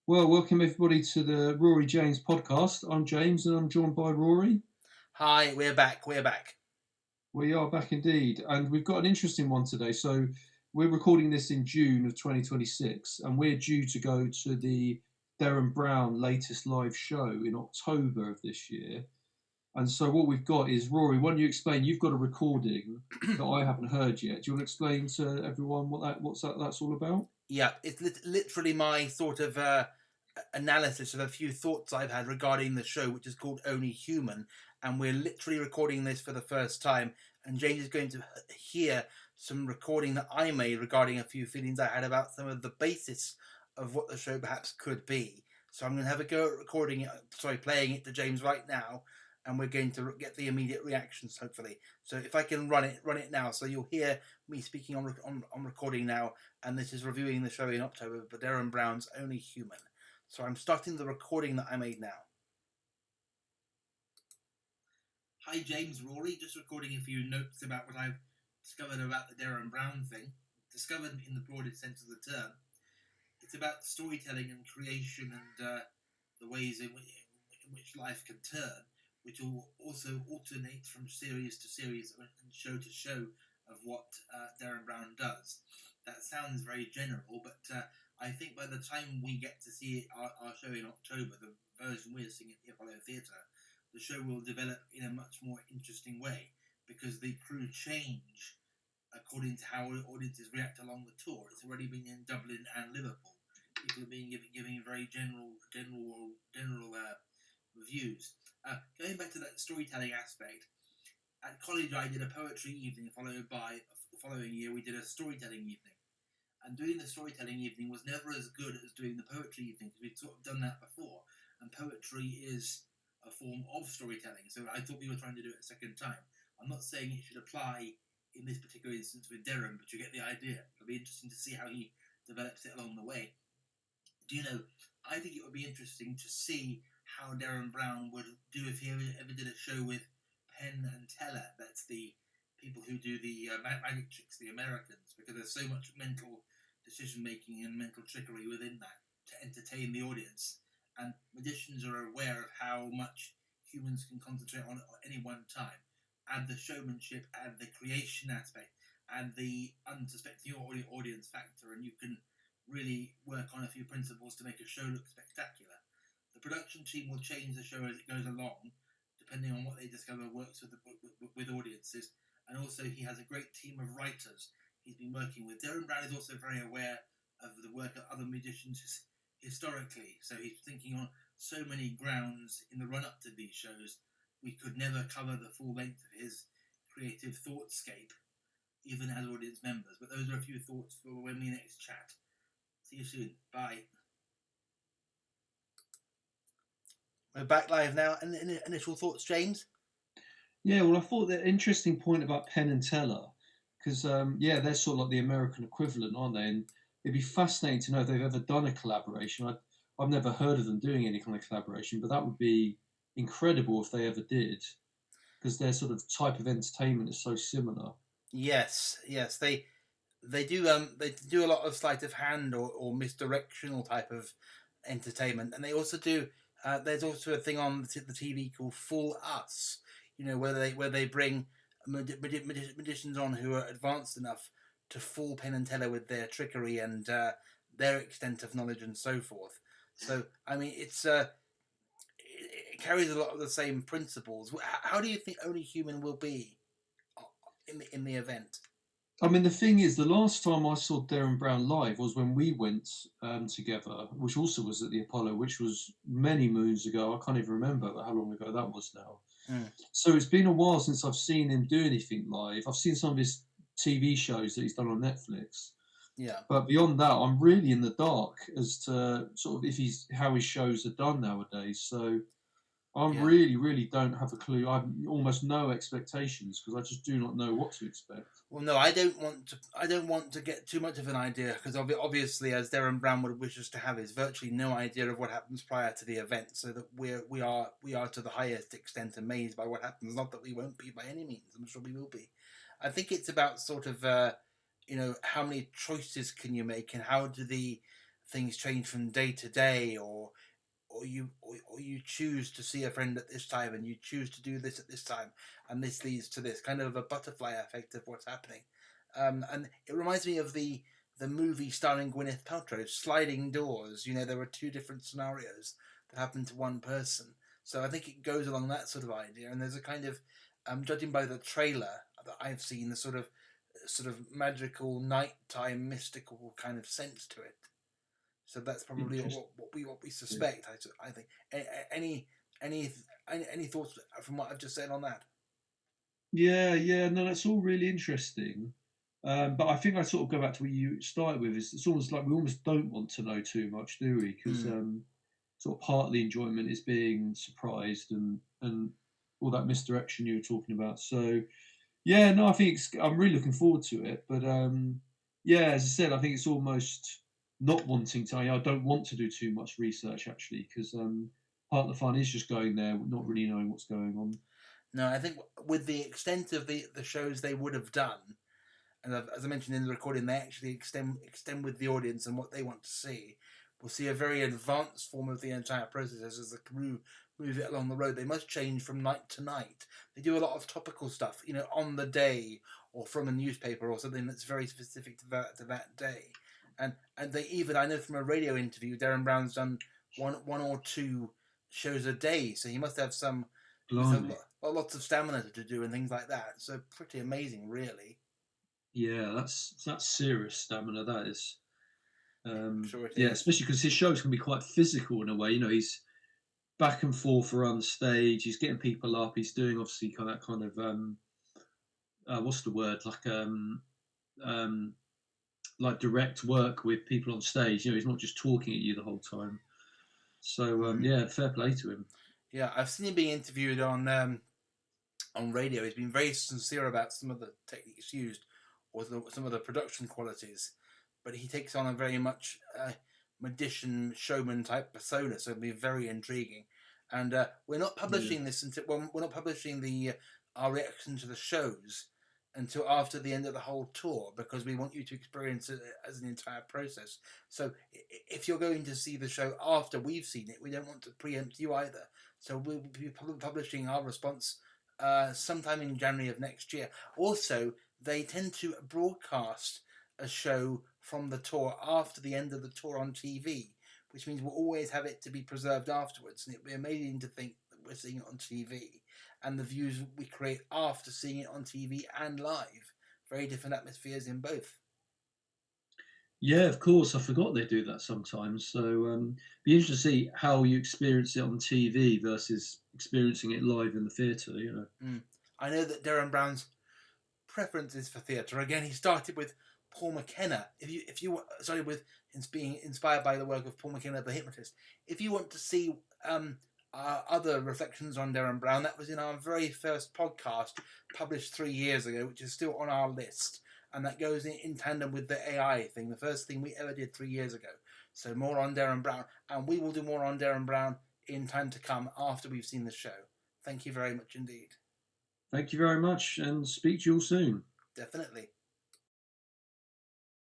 Well, welcome everybody to the Rory James podcast. I'm James and I'm joined by Rory. Hi, we're back. We're back. We are back indeed, and we've got an interesting one today. So, we're recording this in June of 2026, and we're due to go to the Derren Brown latest live show in October of this year. And so, what we've got is Rory. Why don't you explain? You've got a recording that I haven't heard yet. Do you want to explain to everyone that's all about? Yeah, it's literally my sort of analysis of a few thoughts I've had regarding the show, which is called Only Human, and we're literally recording this for the first time. And James is going to hear some recording that I made regarding a few feelings I had about some of the basis of what the show perhaps could be. So I'm going to have a go at recording it, playing it to James right now, and we're going to get the immediate reactions hopefully. So if I can run it now, so you'll hear me speaking on recording now, and this is reviewing the show in October, but Derren Brown's Only Human. So I'm starting the recording that I made now. Hi James, Rory, just recording a few notes about what I've discovered about the Derren Brown thing. Discovered in the broadest sense of the term. It's about storytelling and creation and the ways in which life can turn, which will also alternate from series to series and show to show of what Derren Brown does. That sounds very general, but I think by the time we get to see our show in October, the version we're seeing at the Apollo Theatre, the show will develop in a much more interesting way because the crew change according to how audiences react along the tour. It's already been in Dublin and Liverpool. People are being giving very general reviews. Going back to that storytelling aspect, at college I did a poetry evening, followed by the following year we did a storytelling evening. And doing the storytelling evening was never as good as doing the poetry evening because we'd sort of done that before. And poetry is a form of storytelling, so I thought we were trying to do it a second time. I'm not saying it should apply in this particular instance with Derren, but you get the idea. It'll be interesting to see how he develops it along the way. Do you know, I think it would be interesting to see how Derren Brown would do if he ever did a show with Penn and Teller. That's the people who do the magic tricks, the Americans, because there's so much mental decision making and mental trickery within that to entertain the audience. And magicians are aware of how much humans can concentrate on at any one time. Add the showmanship, add the creation aspect, add the unsuspecting audience factor, and you can really work on a few principles to make a show look spectacular. The production team will change the show as it goes along, depending on what they discover works with audiences. And also, he has a great team of writers he's been working with. Derren Brown is also very aware of the work of other musicians historically, so he's thinking on so many grounds in the run up to these shows. We could never cover the full length of his creative thoughtscape, even as audience members. But those are a few thoughts for when we next chat. See you soon. Bye. We're back live now. And initial thoughts, James? Yeah, well, I thought that interesting point about Penn and Teller, because yeah, they're sort of like the American equivalent, aren't they? And it'd be fascinating to know if they've ever done a collaboration. I've never heard of them doing any kind of collaboration, but that would be incredible if they ever did, because their sort of type of entertainment is so similar. Yes, yes, they do a lot of sleight of hand or misdirectional type of entertainment, and they also do. There's also a thing on the TV called Fool Us, where they bring magicians on who are advanced enough to fool Penn and Teller with their trickery and their extent of knowledge and so forth. So I mean, it carries a lot of the same principles. How do you think Only Human will be in the event? I mean, the thing is, the last time I saw Derren Brown live was when we went together, which also was at the Apollo, which was many moons ago. I can't even remember how long ago that was now. Mm. So it's been a while since I've seen him do anything live. I've seen some of his TV shows that he's done on Netflix, Yeah. but beyond that, I'm really in the dark as to sort of if he's how his shows are done nowadays. So I Yeah. really don't have a clue. I have almost no expectations because I just do not know what to expect. Well, no, I don't want to. I don't want to get too much of an idea because obviously, as Derren Brown would wish us to have, is virtually no idea of what happens prior to the event, so that we are to the highest extent amazed by what happens. Not that we won't be by any means. I'm sure we will be. I think it's about sort of how many choices can you make and how do the things change from day to day, or you choose to see a friend at this time, and you choose to do this at this time, and this leads to this kind of a butterfly effect of what's happening. And it reminds me of the movie starring Gwyneth Paltrow, Sliding Doors. There were two different scenarios that happened to one person. So I think it goes along that sort of idea. And there's a kind of, judging by the trailer that I've seen, the sort of magical, nighttime, mystical kind of sense to it. So that's probably what we suspect. I think. Any any thoughts from what I've just said on that? Yeah, no, that's all really interesting. But I think I sort of go back to what you started with. It's almost like we almost don't want to know too much, do we? Because sort of part of the enjoyment is being surprised and all that misdirection you were talking about. So yeah, no, I think I'm really looking forward to it. But yeah, as I said, I think it's almost not wanting to. I don't want to do too much research actually, because part of the fun is just going there, not really knowing what's going on. No, I think with the extent of the shows they would have done, and as I mentioned in the recording, they actually extend with the audience and what they want to see. We'll see a very advanced form of the entire process as the crew move it along the road. They must change from night to night. They do a lot of topical stuff, on the day or from a newspaper or something that's very specific to that day. And they even, I know from a radio interview, Derren Brown's done one or two shows a day, so he must have lots of stamina to do and things like that. So pretty amazing, really. Yeah, that's serious stamina. That is. Sure it yeah, is. especially because his shows can be quite physical in a way. He's back and forth around the stage. He's getting people up. He's doing obviously kind of what's the word, like direct work with people on stage. He's not just talking at you the whole time. So yeah, fair play to him. Yeah, I've seen him being interviewed on radio. He's been very sincere about some of the techniques used or some of the production qualities, but he takes on a very much magician showman type persona, so it'll be very intriguing. And we're not publishing this until we're not publishing our reaction to the shows until after the end of the whole tour, because we want you to experience it as an entire process. So if you're going to see the show after we've seen it, we don't want to preempt you either. So we'll be publishing our response sometime in January of next year. Also, they tend to broadcast a show from the tour after the end of the tour on TV, which means we'll always have it to be preserved afterwards. And it'd be amazing to think that we're seeing it on TV and the views we create after seeing it on TV and live. Very different atmospheres in both. Yeah, of course. I forgot they do that sometimes. So be interesting to see how you experience it on TV versus experiencing it live in the theatre. I know that Derren Brown's preference is for theatre. Again, he started with Paul McKenna. If you started with being inspired by the work of Paul McKenna, the hypnotist. If you want to see other reflections on Derren Brown, that was in our very first podcast published 3 years ago, which is still on our list. And that goes in tandem with the AI thing, the first thing we ever did 3 years ago. So more on Derren Brown. And we will do more on Derren Brown in time to come after we've seen the show. Thank you very much indeed. Thank you very much, and speak to you all soon. Definitely.